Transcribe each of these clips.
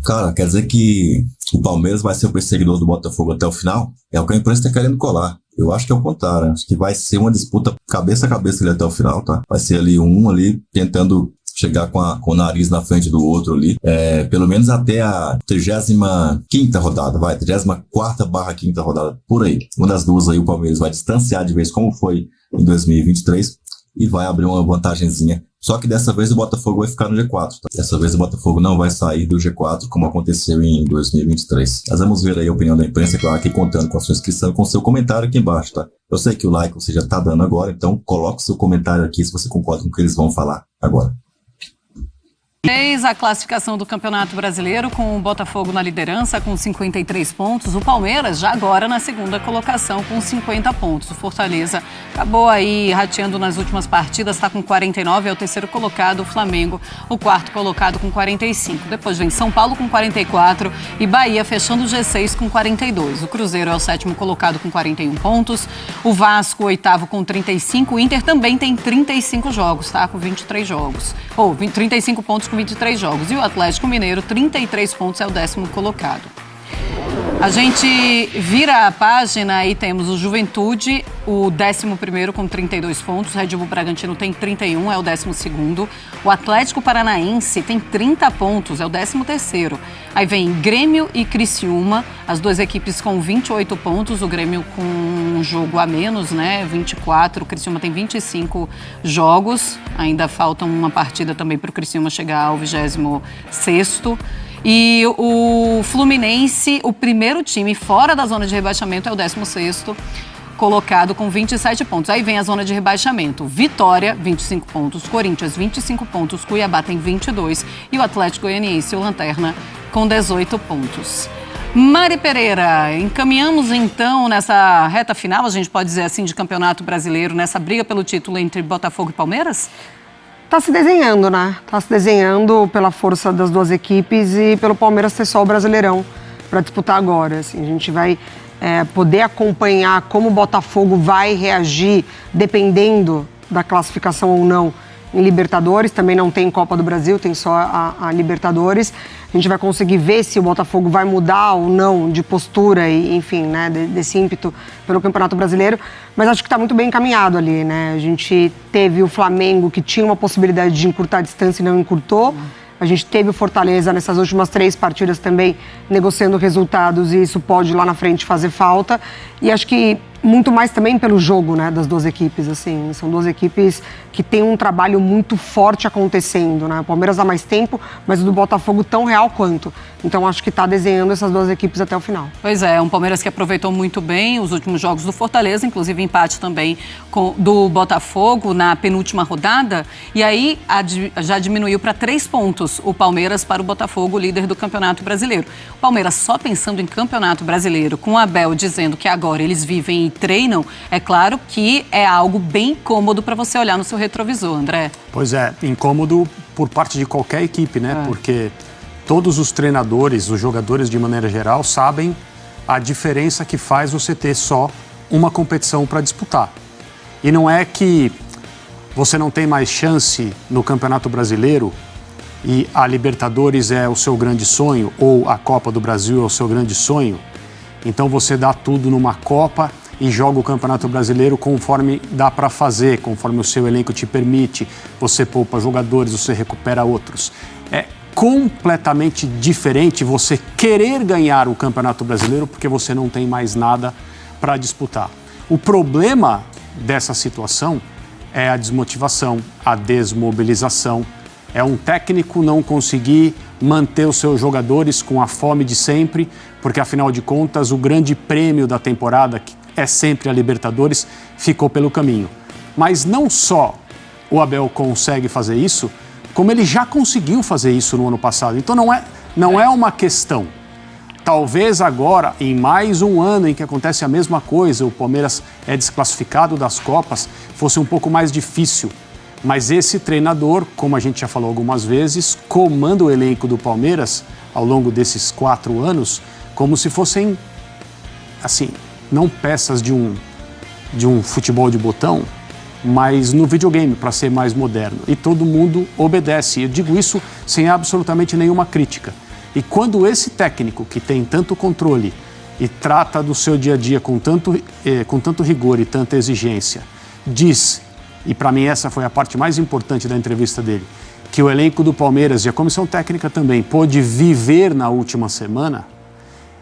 Cara, quer dizer que o Palmeiras vai ser o perseguidor do Botafogo até o final? É o que a imprensa está querendo colar. Eu acho que é o contrário. Acho que vai ser uma disputa cabeça a cabeça ali até o final, tá? Vai ser ali um ali tentando chegar com o nariz na frente do outro ali. Pelo menos até a 35ª rodada, 34ª rodada, por aí. Uma das duas aí o Palmeiras vai distanciar de vez como foi em 2023 e vai abrir uma vantagenzinha. Só que dessa vez o Botafogo vai ficar no G4, tá? Dessa vez o Botafogo não vai sair do G4 como aconteceu em 2023. Mas vamos ver aí a opinião da imprensa, claro, aqui contando com a sua inscrição e com o seu comentário aqui embaixo, tá? Eu sei que o like você já tá dando agora, então coloque seu comentário aqui se você concorda com o que eles vão falar agora. Fez a classificação do Campeonato Brasileiro com o Botafogo na liderança com 53 pontos. O Palmeiras já agora na segunda colocação com 50 pontos. O Fortaleza acabou aí rateando nas últimas partidas, está com 49, é o terceiro colocado. O Flamengo, o quarto colocado com 45. Depois vem São Paulo com 44 e Bahia fechando o G6 com 42. O Cruzeiro é o sétimo colocado com 41 pontos. O Vasco, o oitavo com 35. O Inter também tem 35 jogos, tá? Com 23 jogos. 35 pontos com 23 jogos. E o Atlético Mineiro, 33 pontos, é o décimo colocado. A gente vira a página e temos o Juventude, o 11º com 32 pontos. O Red Bull Bragantino tem 31, é o 12º. O Atlético Paranaense tem 30 pontos, é o 13º. Aí vem Grêmio e Criciúma, as duas equipes com 28 pontos. O Grêmio com um jogo a menos, né? 24. O Criciúma tem 25 jogos. Ainda falta uma partida também para o Criciúma chegar ao 26º. E o Fluminense, o primeiro time fora da zona de rebaixamento, é o 16º colocado com 27 pontos. Aí vem a zona de rebaixamento. Vitória, 25 pontos. Corinthians, 25 pontos. Cuiabá tem 22. E o Atlético Goianiense, o Lanterna, com 18 pontos. Mari Pereira, encaminhamos então nessa reta final, a gente pode dizer assim, de Campeonato Brasileiro, nessa briga pelo título entre Botafogo e Palmeiras? Tá se desenhando, né? Tá se desenhando pela força das duas equipes e pelo Palmeiras ter só o Brasileirão para disputar agora. Assim, a gente vai poder acompanhar como o Botafogo vai reagir dependendo da classificação ou não em Libertadores. Também não tem Copa do Brasil, tem só a Libertadores. A gente vai conseguir ver se o Botafogo vai mudar ou não de postura e, enfim, né, desse ímpeto pelo Campeonato Brasileiro. Mas acho que está muito bem encaminhado ali, né? A gente teve o Flamengo, que tinha uma possibilidade de encurtar a distância e não encurtou. A gente teve o Fortaleza nessas últimas 3 partidas também negociando resultados e isso pode lá na frente fazer falta. E acho que muito mais também pelo jogo, né, das duas equipes, assim. São duas equipes que têm um trabalho muito forte acontecendo, né? O Palmeiras há mais tempo, mas o do Botafogo tão real quanto. Então acho que está desenhando essas duas equipes até o final. Pois é, um Palmeiras que aproveitou muito bem os últimos jogos do Fortaleza, inclusive empate também do Botafogo na penúltima rodada. E aí já diminuiu para 3 pontos o Palmeiras para o Botafogo, líder do Campeonato Brasileiro. O Palmeiras só pensando em Campeonato Brasileiro, com o Abel dizendo que agora eles vivem e treinam, é claro que é algo bem cômodo para você olhar no seu retrovisor, André. Pois é, incômodo por parte de qualquer equipe, né? Porque todos os treinadores, os jogadores de maneira geral, sabem a diferença que faz você ter só uma competição para disputar. E não é que você não tem mais chance no Campeonato Brasileiro e a Libertadores é o seu grande sonho ou a Copa do Brasil é o seu grande sonho. Então você dá tudo numa Copa e joga o Campeonato Brasileiro conforme dá para fazer, conforme o seu elenco te permite. Você poupa jogadores, você recupera outros. É completamente diferente você querer ganhar o Campeonato Brasileiro porque você não tem mais nada para disputar. O problema dessa situação é a desmotivação, a desmobilização. É um técnico não conseguir manter os seus jogadores com a fome de sempre, porque afinal de contas o grande prêmio da temporada, que é sempre a Libertadores, ficou pelo caminho. Mas não só o Abel consegue fazer isso, como ele já conseguiu fazer isso no ano passado. Então não é uma questão. Talvez agora, em mais um ano em que acontece a mesma coisa, o Palmeiras é desclassificado das Copas, fosse um pouco mais difícil. Mas esse treinador, como a gente já falou algumas vezes, comanda o elenco do Palmeiras ao longo desses 4 anos como se fossem, assim, não peças de um futebol de botão, mas no videogame, para ser mais moderno. E todo mundo obedece. Eu digo isso sem absolutamente nenhuma crítica. E quando esse técnico, que tem tanto controle e trata do seu dia a dia com tanto rigor e tanta exigência, diz, e para mim essa foi a parte mais importante da entrevista dele, que o elenco do Palmeiras e a comissão técnica também pôde viver na última semana,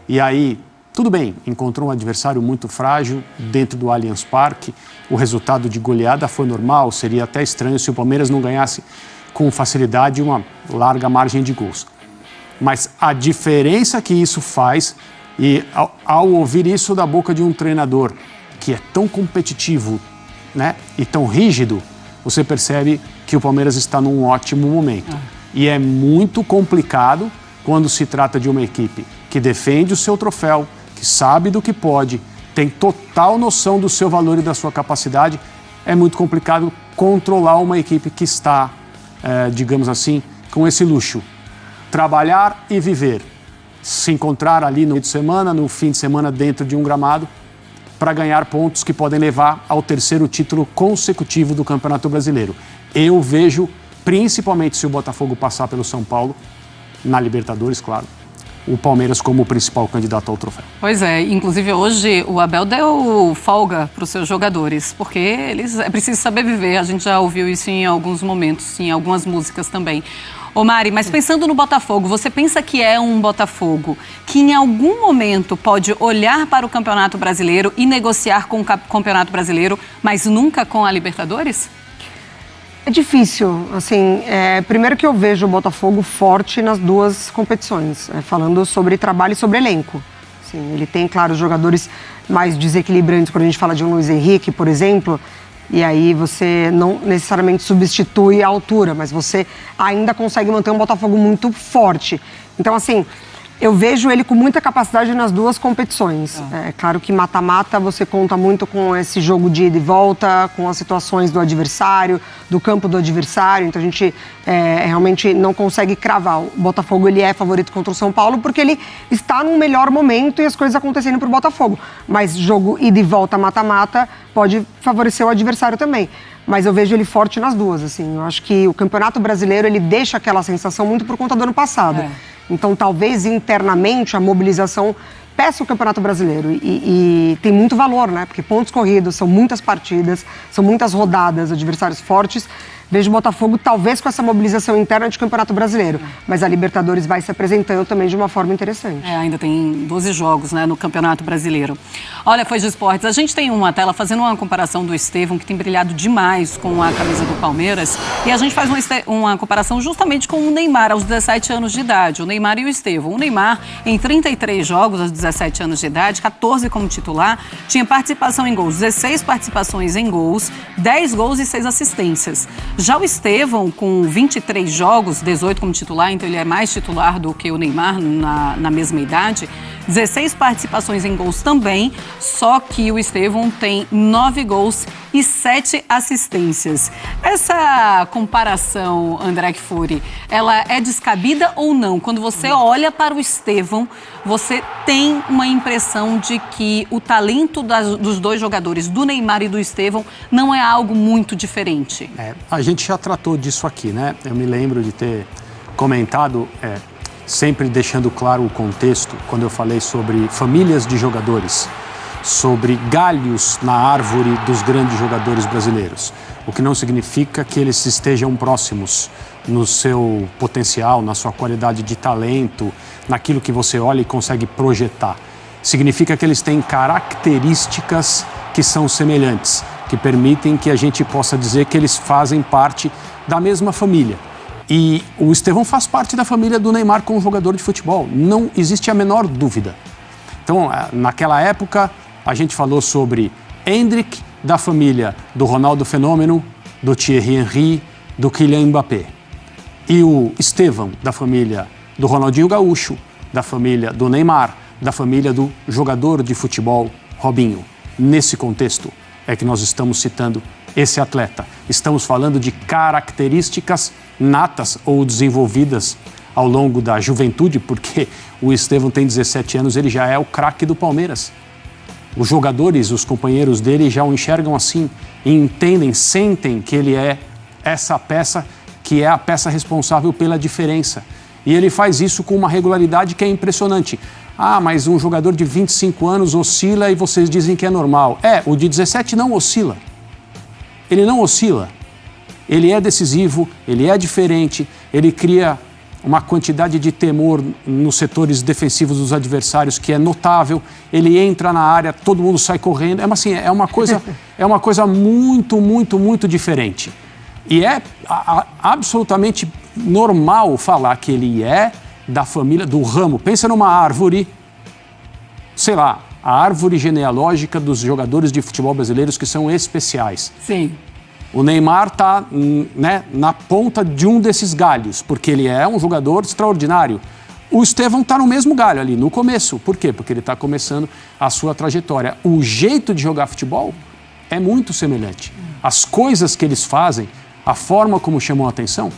e aí, tudo bem, encontrou um adversário muito frágil dentro do Allianz Parque, o resultado de goleada foi normal, seria até estranho se o Palmeiras não ganhasse com facilidade uma larga margem de gols. Mas a diferença que isso faz, e ao ouvir isso da boca de um treinador que é tão competitivo, né, e tão rígido, você percebe que o Palmeiras está num ótimo momento. E é muito complicado quando se trata de uma equipe que defende o seu troféu, que sabe do que pode, tem total noção do seu valor e da sua capacidade. É muito complicado controlar uma equipe que está, digamos assim, com esse luxo. Trabalhar e viver. Se encontrar ali no meio de semana, no fim de semana dentro de um gramado, para ganhar pontos que podem levar ao terceiro título consecutivo do Campeonato Brasileiro. Eu vejo, principalmente se o Botafogo passar pelo São Paulo, na Libertadores, claro, o Palmeiras como o principal candidato ao troféu. Pois é, inclusive hoje o Abel deu folga para os seus jogadores, porque eles é preciso saber viver, a gente já ouviu isso em alguns momentos, em algumas músicas também. Ô Mari, mas pensando no Botafogo, você pensa que é um Botafogo que em algum momento pode olhar para o Campeonato Brasileiro e negociar com o Campeonato Brasileiro, mas nunca com a Libertadores? É difícil, assim, primeiro que eu vejo o Botafogo forte nas duas competições, falando sobre trabalho e sobre elenco. Assim, ele tem, claro, jogadores mais desequilibrantes, quando a gente fala de um Luiz Henrique, por exemplo, e aí você não necessariamente substitui a altura, mas você ainda consegue manter um Botafogo muito forte. Então, assim, eu vejo ele com muita capacidade nas duas competições. É claro que mata-mata você conta muito com esse jogo de ida e volta, com as situações do adversário, do campo do adversário. Então a gente realmente não consegue cravar. O Botafogo ele é favorito contra o São Paulo porque ele está num melhor momento e as coisas acontecendo para o Botafogo. Mas jogo ida e volta, mata-mata, pode favorecer o adversário também. Mas eu vejo ele forte nas duas, assim. Eu acho que o Campeonato Brasileiro ele deixa aquela sensação muito por conta do ano passado. Então, talvez internamente a mobilização peça o Campeonato Brasileiro e tem muito valor, né? Porque pontos corridos, são muitas partidas, são muitas rodadas, adversários fortes. Vejo o Botafogo talvez com essa mobilização interna de Campeonato Brasileiro, mas a Libertadores vai se apresentando também de uma forma interessante. Ainda tem 12 jogos, né, no Campeonato Brasileiro. Olha, Foi de Esportes, a gente tem uma tela fazendo uma comparação do Estevão, que tem brilhado demais com a camisa do Palmeiras, e a gente faz uma comparação justamente com o Neymar, aos 17 anos de idade, o Neymar e o Estevão. O Neymar, em 33 jogos, aos 17 anos de idade, 14 como titular, tinha participação em gols, 16 participações em gols, 10 gols e 6 assistências. Já o Estevão, com 23 jogos, 18 como titular, então ele é mais titular do que o Neymar na mesma idade, 16 participações em gols também, só que o Estevão tem 9 gols e 7 assistências. Essa comparação, André Kfouri, ela é descabida ou não? Quando você olha para o Estevão, você tem uma impressão de que o talento dos dois jogadores, do Neymar e do Estevão, não é algo muito diferente? A gente já tratou disso aqui, né? Eu me lembro de ter comentado, sempre deixando claro o contexto, quando eu falei sobre famílias de jogadores, sobre galhos na árvore dos grandes jogadores brasileiros, o que não significa que eles estejam próximos no seu potencial, na sua qualidade de talento, naquilo que você olha e consegue projetar. Significa que eles têm características que são semelhantes, que permitem que a gente possa dizer que eles fazem parte da mesma família. E o Estevão faz parte da família do Neymar como jogador de futebol, não existe a menor dúvida. Então, naquela época, a gente falou sobre Endrick, da família do Ronaldo Fenômeno, do Thierry Henry, do Kylian Mbappé. E o Estevão, da família do Ronaldinho Gaúcho, da família do Neymar, da família do jogador de futebol Robinho. Nesse contexto é que nós estamos citando esse atleta. Estamos falando de características natas ou desenvolvidas ao longo da juventude, porque o Estevão tem 17 anos, ele já é o craque do Palmeiras. Os jogadores, os companheiros dele já o enxergam assim e entendem, sentem que ele é essa peça que é a peça responsável pela diferença. E ele faz isso com uma regularidade que é impressionante. Ah, mas um jogador de 25 anos oscila e vocês dizem que é normal. O de 17 não oscila. Ele não oscila. Ele é decisivo, ele é diferente, ele cria uma quantidade de temor nos setores defensivos dos adversários que é notável. Ele entra na área, todo mundo sai correndo. É uma coisa muito, muito, muito diferente. E é absolutamente normal falar que ele é da família, do ramo. Pensa numa árvore, sei lá, a árvore genealógica dos jogadores de futebol brasileiros que são especiais. Sim. O Neymar está, né, na ponta de um desses galhos, porque ele é um jogador extraordinário. O Estevão está no mesmo galho ali, no começo. Por quê? Porque ele está começando a sua trajetória. O jeito de jogar futebol é muito semelhante. As coisas que eles fazem, a forma como chamam a atenção,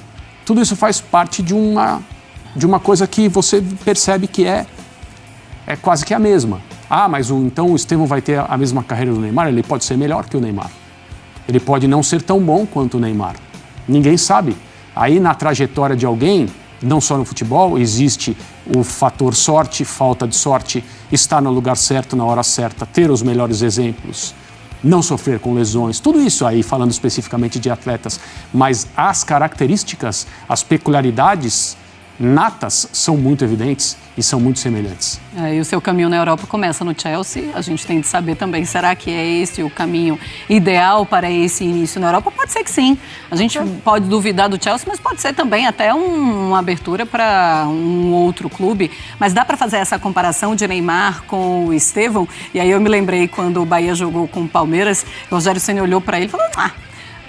tudo isso faz parte de uma coisa que você percebe que é quase que a mesma. Ah, mas então o Estevão vai ter a mesma carreira do Neymar? Ele pode ser melhor que o Neymar. Ele pode não ser tão bom quanto o Neymar. Ninguém sabe. Aí na trajetória de alguém, não só no futebol, existe o fator sorte, falta de sorte, estar no lugar certo, na hora certa, ter os melhores exemplos, não sofrer com lesões, tudo isso aí falando especificamente de atletas. Mas as características, as peculiaridades natas são muito evidentes e são muito semelhantes. E o seu caminho na Europa começa no Chelsea. A gente tem de saber também, será que é esse o caminho ideal para esse início na Europa? Pode ser que sim. A gente pode duvidar do Chelsea, mas pode ser também até uma abertura para um outro clube. Mas dá para fazer essa comparação de Neymar com o Estevão? E aí eu me lembrei quando o Bahia jogou com o Palmeiras, o Rogério Ceni olhou para ele e falou,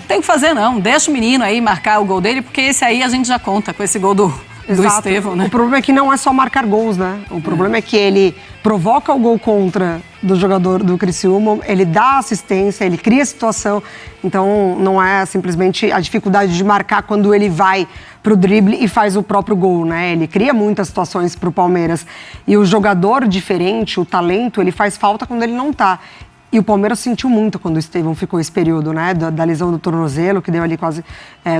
tem que fazer não, deixa o menino aí marcar o gol dele, porque esse aí a gente já conta com esse gol do Estevão, né? O problema é que não é só marcar gols, né? O problema é que ele provoca o gol contra do jogador do Criciúma, ele dá assistência, ele cria situação. Então, não é simplesmente a dificuldade de marcar quando ele vai pro drible e faz o próprio gol, né? Ele cria muitas situações pro Palmeiras. E o jogador diferente, o talento, ele faz falta quando ele não tá. E o Palmeiras sentiu muito quando o Estevão ficou esse período, né? Da lesão do tornozelo, que deu ali quase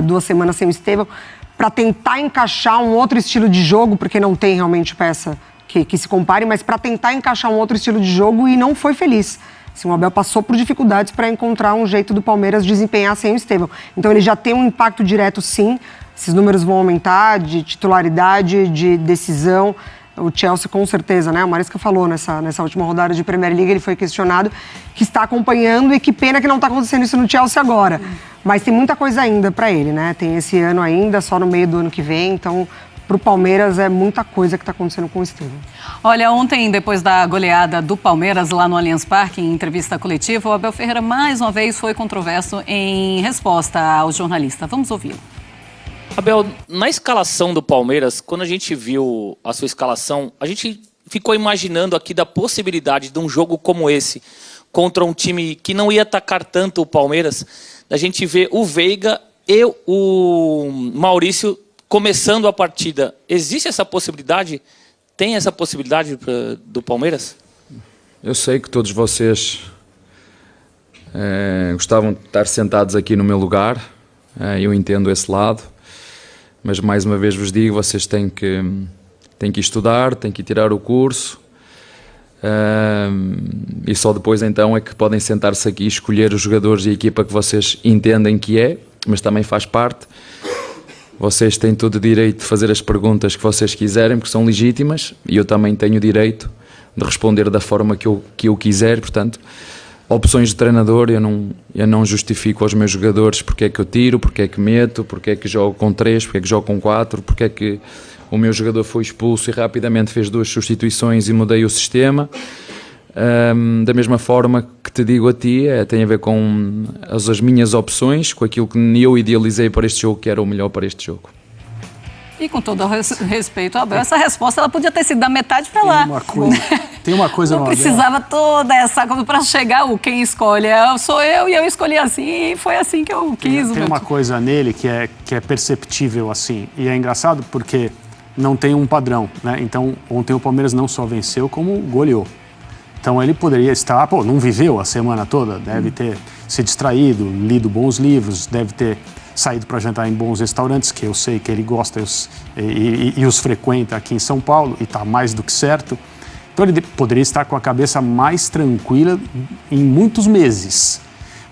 2 semanas sem o Estevão, para tentar encaixar um outro estilo de jogo, porque não tem realmente peça que se compare, mas para tentar encaixar um outro estilo de jogo e não foi feliz. Assim, o Abel passou por dificuldades para encontrar um jeito do Palmeiras desempenhar sem o Estevão. Então ele já tem um impacto direto, sim. Esses números vão aumentar de titularidade, de decisão. O Chelsea, com certeza, né? O Maresca falou nessa última rodada de Premier League, ele foi questionado, que está acompanhando e que pena que não está acontecendo isso no Chelsea agora. Mas tem muita coisa ainda para ele, né? Tem esse ano ainda, só no meio do ano que vem. Então, para o Palmeiras, é muita coisa que está acontecendo com o Estevão. Olha, ontem, depois da goleada do Palmeiras lá no Allianz Parque, em entrevista coletiva, o Abel Ferreira, mais uma vez, foi controverso em resposta ao jornalista. Vamos ouvi-lo. Abel, na escalação do Palmeiras, quando a gente viu a sua escalação, a gente ficou imaginando aqui da possibilidade de um jogo como esse, contra um time que não ia atacar tanto o Palmeiras, da gente ver o Veiga e o Maurício começando a partida. Existe essa possibilidade? Tem essa possibilidade do Palmeiras? Eu sei que todos vocês gostavam de estar sentados aqui no meu lugar, eu entendo esse lado. Mas mais uma vez vos digo, vocês têm que estudar, têm que tirar o curso e só depois então é que podem sentar-se aqui e escolher os jogadores e a equipa que vocês entendem que é, mas também faz parte. Vocês têm todo o direito de fazer as perguntas que vocês quiserem, porque são legítimas, e eu também tenho o direito de responder da forma que eu quiser. Portanto, opções de treinador, eu não justifico aos meus jogadores porque é que eu tiro, porque é que meto, porque é que jogo com 3, porque é que jogo com 4, porque é que o meu jogador foi expulso e rapidamente fez 2 substituições e mudei o sistema. Da mesma forma que te digo a ti, tem a ver com as minhas opções, com aquilo que eu idealizei para este jogo, que era o melhor para este jogo. E com todo o respeito ao Abel, essa resposta ela podia ter sido da metade para lá. Tem uma coisa não precisava toda essa coisa para chegar quem escolhe sou eu, e eu escolhi assim, e foi assim que eu quis. Tem uma coisa nele que é perceptível assim, e é engraçado porque não tem um padrão, né? Então ontem o Palmeiras não só venceu como goleou. Então ele poderia estar, não viveu a semana toda, deve ter se distraído, lido bons livros, deve ter saído para jantar em bons restaurantes, que eu sei que ele gosta e os frequenta aqui em São Paulo, e está mais do que certo. Então ele poderia estar com a cabeça mais tranquila em muitos meses.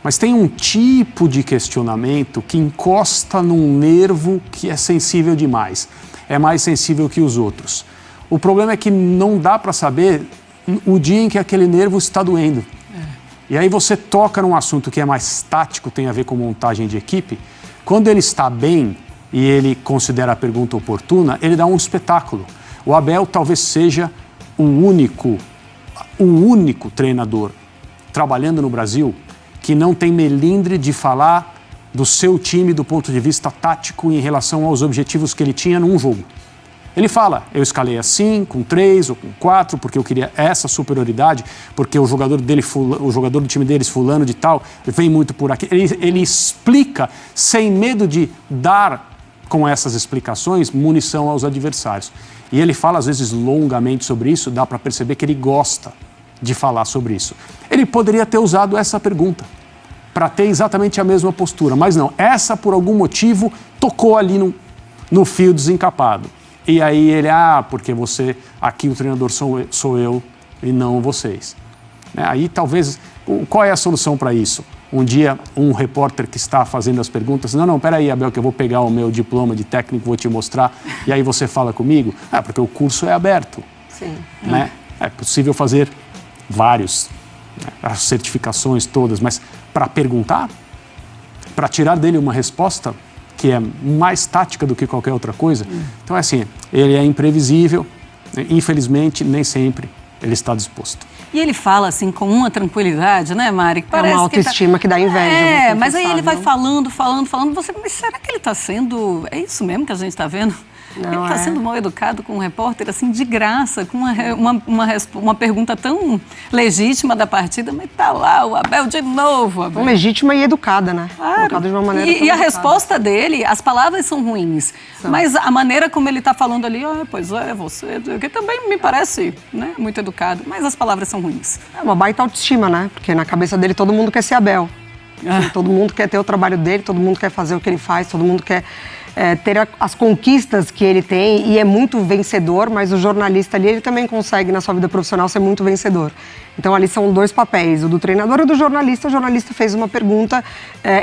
Mas tem um tipo de questionamento que encosta num nervo que é sensível demais. É mais sensível que os outros. O problema é que não dá para saber o dia em que aquele nervo está doendo. E aí você toca num assunto que é mais tático, tem a ver com montagem de equipe. Quando ele está bem e ele considera a pergunta oportuna, ele dá um espetáculo. O Abel talvez seja o único treinador trabalhando no Brasil que não tem melindre de falar do seu time do ponto de vista tático em relação aos objetivos que ele tinha num jogo. Ele fala, eu escalei assim, com 3 ou com 4, porque eu queria essa superioridade, porque o jogador do time deles, fulano de tal, vem muito por aqui. Ele explica sem medo de dar, com essas explicações, munição aos adversários. E ele fala, às vezes, longamente sobre isso, dá para perceber que ele gosta de falar sobre isso. Ele poderia ter usado essa pergunta para ter exatamente a mesma postura, mas não. Essa, por algum motivo, tocou ali no fio desencapado. E aí ele, porque aqui o treinador sou eu e não vocês. Aí talvez, qual é a solução para isso? Um dia, um repórter que está fazendo as perguntas, não, peraí, Abel, que eu vou pegar o meu diploma de técnico, vou te mostrar, e aí você fala comigo? Porque o curso é aberto. Sim. Né? É possível fazer vários, as certificações todas, mas para perguntar, para tirar dele uma resposta que é mais tática do que qualquer outra coisa. Então é assim, ele é imprevisível, infelizmente nem sempre ele está disposto. E ele fala assim com uma tranquilidade, né, Mari? Que parece uma autoestima que dá inveja. Mas aí ele vai falando, mas será que ele está sendo... É isso mesmo que a gente está vendo? Ele está sendo mal educado com um repórter, assim, de graça, com uma pergunta tão legítima da partida, mas tá lá o Abel de novo. Abel. Legítima e educada, né? Claro. Educada de uma maneira e a resposta dele, as palavras são ruins, mas a maneira como ele está falando ali, pois é, você, que também me parece, né, muito educado, mas as palavras são ruins. É uma baita autoestima, né? Porque na cabeça dele todo mundo quer ser Abel. Todo mundo quer ter o trabalho dele, todo mundo quer fazer o que ele faz, todo mundo quer ter as conquistas que ele tem, e é muito vencedor, mas o jornalista ali, ele também consegue na sua vida profissional ser muito vencedor. Então ali são dois papéis, o do treinador e do jornalista. O jornalista fez uma pergunta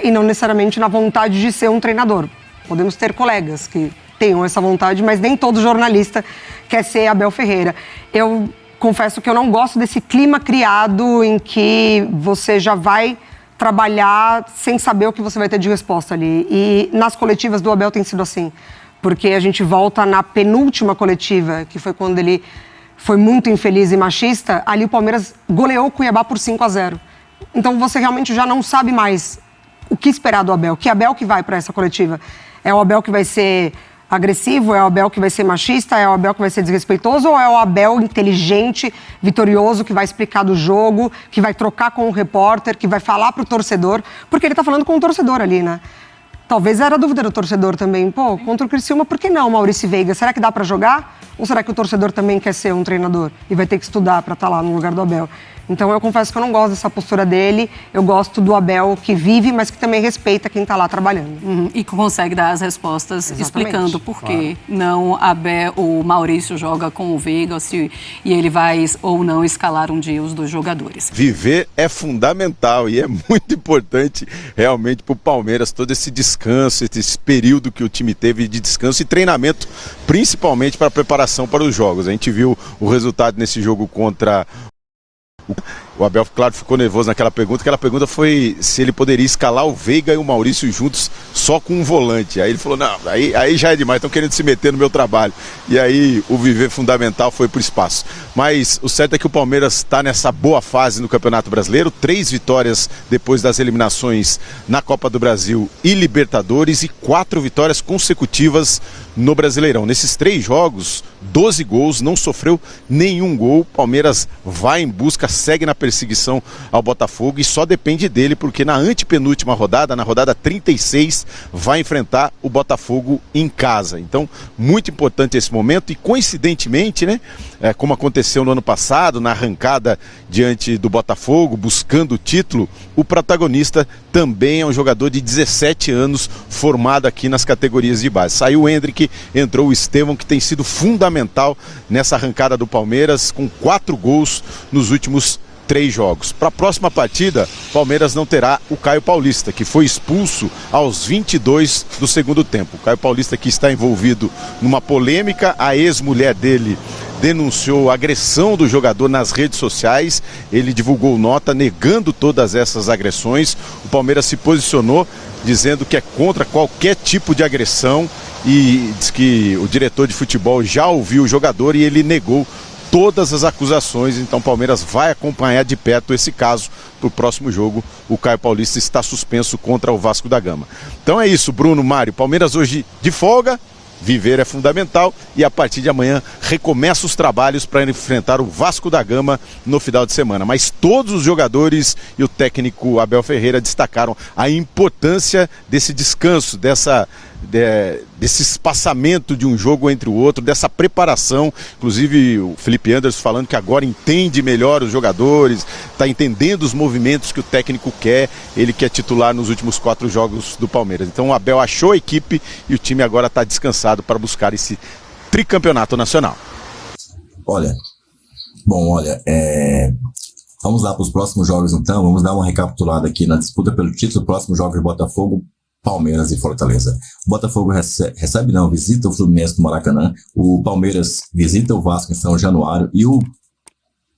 e não necessariamente na vontade de ser um treinador. Podemos ter colegas que tenham essa vontade, mas nem todo jornalista quer ser Abel Ferreira. Eu confesso que eu não gosto desse clima criado em que você já vai trabalhar sem saber o que você vai ter de resposta ali. E nas coletivas do Abel tem sido assim, porque a gente volta na penúltima coletiva, que foi quando ele foi muito infeliz e machista. Ali o Palmeiras goleou o Cuiabá por 5-0. Então você realmente já não sabe mais o que esperar do Abel. Que Abel que vai para essa coletiva? É o Abel que vai ser agressivo? É o Abel que vai ser machista? É o Abel que vai ser desrespeitoso? Ou é o Abel inteligente, vitorioso, que vai explicar do jogo, que vai trocar com o repórter, que vai falar pro torcedor? Porque ele tá falando com o torcedor ali, né? Talvez era a dúvida do torcedor também. Contra o Criciúma, por que não, Maurício Veiga? Será que dá para jogar? Ou será que o torcedor também quer ser um treinador e vai ter que estudar para estar lá no lugar do Abel? Então eu confesso que eu não gosto dessa postura dele. Eu gosto do Abel que vive, mas que também respeita quem está lá trabalhando. E consegue dar as respostas. Exatamente. Explicando por que não o Maurício joga com o Veiga e ele vai ou não escalar um dia os dois jogadores. Viver é fundamental e é muito importante realmente para o Palmeiras todo esse descanso, esse período que o time teve de descanso e treinamento, principalmente para a preparação para os jogos. A gente viu o resultado nesse jogo contra o Abel, claro, ficou nervoso naquela pergunta. Aquela pergunta foi se ele poderia escalar o Veiga e o Maurício juntos só com um volante. Aí ele falou, não, aí já é demais, estão querendo se meter no meu trabalho. E aí o viver fundamental foi pro espaço. Mas o certo é que o Palmeiras está nessa boa fase no Campeonato Brasileiro. 3 vitórias depois das eliminações na Copa do Brasil e Libertadores, e 4 vitórias consecutivas no Brasileirão. Nesses 3 jogos, 12 gols, não sofreu nenhum gol. Palmeiras vai em busca, segue na perseguição ao Botafogo e só depende dele, porque na antepenúltima rodada, na rodada 36, vai enfrentar o Botafogo em casa. Então, muito importante esse momento e, coincidentemente, né, como aconteceu no ano passado, na arrancada diante do Botafogo, buscando o título, o protagonista também é um jogador de 17 anos, formado aqui nas categorias de base. Saiu o Hendrick, entrou o Estevão, que tem sido fundamental nessa arrancada do Palmeiras, com 4 gols nos últimos 3 jogos. Para a próxima partida, Palmeiras não terá o Caio Paulista, que foi expulso aos 22 do segundo tempo. O Caio Paulista, que está envolvido numa polêmica, a ex-mulher dele denunciou a agressão do jogador nas redes sociais. Ele divulgou nota negando todas essas agressões. O Palmeiras se posicionou dizendo que é contra qualquer tipo de agressão e diz que o diretor de futebol já ouviu o jogador e ele negou todas as acusações. Então o Palmeiras vai acompanhar de perto esse caso. Para o próximo jogo, o Caio Paulista está suspenso contra o Vasco da Gama. Então é isso, Bruno, Mário. Palmeiras hoje de folga. Viver é fundamental e a partir de amanhã recomeça os trabalhos para enfrentar o Vasco da Gama no final de semana. Mas todos os jogadores e o técnico Abel Ferreira destacaram a importância desse descanso, desse espaçamento de um jogo entre o outro, dessa preparação. Inclusive o Felipe Anderson falando que agora entende melhor os jogadores, está entendendo os movimentos que o técnico quer, ele que é titular nos últimos 4 jogos do Palmeiras. Então o Abel achou a equipe e o time agora está descansado para buscar esse tricampeonato nacional. Olha, vamos lá para os próximos jogos então, vamos dar uma recapitulada aqui na disputa pelo título. Próximo jogo de Botafogo, Palmeiras e Fortaleza. O Botafogo visita o Fluminense no Maracanã, o Palmeiras visita o Vasco em São Januário e o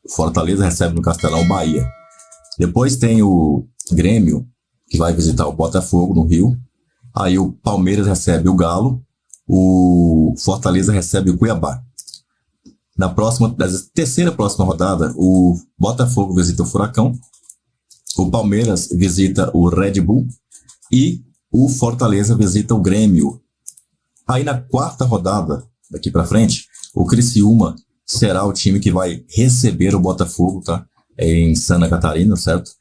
Fortaleza recebe no Castelão o Bahia. Depois tem o Grêmio, que vai visitar o Botafogo no Rio, aí o Palmeiras recebe o Galo, o Fortaleza recebe o Cuiabá. Na terceira próxima rodada, o Botafogo visita o Furacão, o Palmeiras visita o Red Bull e o Fortaleza visita o Grêmio. Aí na 4ª rodada, daqui para frente, o Criciúma será o time que vai receber o Botafogo, tá? Em Santa Catarina, certo?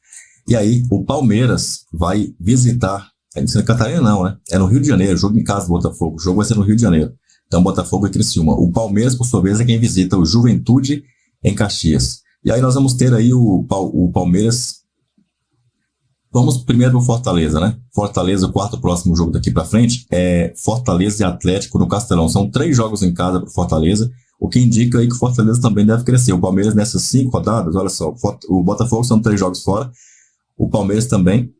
E aí o Palmeiras vai visitar, em Santa Catarina não, né? É no Rio de Janeiro, jogo em casa do Botafogo, o jogo vai ser no Rio de Janeiro. Então Botafogo e Criciúma. O Palmeiras, por sua vez, é quem visita o Juventude em Caxias. E aí nós vamos ter aí o Palmeiras. Vamos primeiro para o Fortaleza, né? Fortaleza, o 4º próximo jogo daqui para frente é Fortaleza e Atlético no Castelão. São 3 jogos em casa para o Fortaleza, o que indica aí que o Fortaleza também deve crescer. O Palmeiras nessas 5 rodadas, olha só, o Botafogo são 3 jogos fora, o Palmeiras também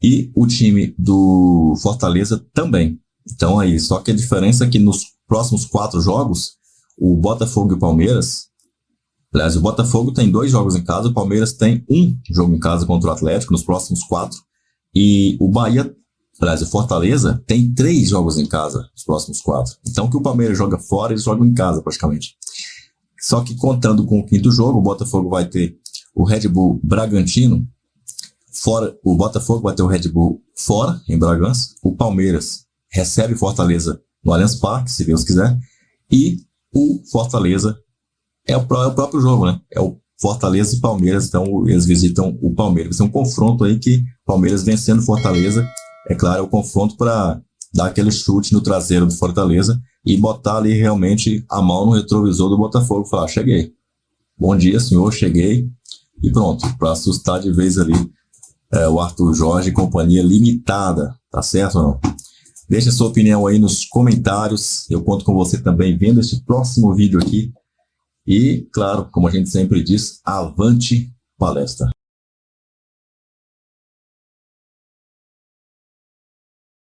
e o time do Fortaleza também. Então aí, só que a diferença é que nos próximos 4 jogos, o Botafogo e o Palmeiras, aliás, o Botafogo tem 2 jogos em casa, o Palmeiras tem 1 jogo em casa contra o Atlético nos próximos 4. E o Bahia, aliás, o Fortaleza tem 3 jogos em casa nos próximos 4. Então, que o Palmeiras joga fora, eles jogam em casa praticamente. Só que contando com o 5º jogo, o Botafogo vai ter o Red Bull Bragantino fora. O Botafogo vai ter o Red Bull fora, em Bragança. O Palmeiras recebe Fortaleza no Allianz Parque, se Deus quiser. E o Fortaleza é o próprio jogo, né? É o Fortaleza e Palmeiras, então eles visitam o Palmeiras. É um confronto aí que Palmeiras vencendo Fortaleza, é claro, é o confronto para dar aquele chute no traseiro do Fortaleza e botar ali realmente a mão no retrovisor do Botafogo, falar, cheguei. Bom dia, senhor, cheguei. E pronto, para assustar de vez ali o Arthur Jorge e companhia limitada, tá certo ou não? Deixa sua opinião aí nos comentários, eu conto com você também vendo este próximo vídeo aqui. E, claro, como a gente sempre diz, avante palestra.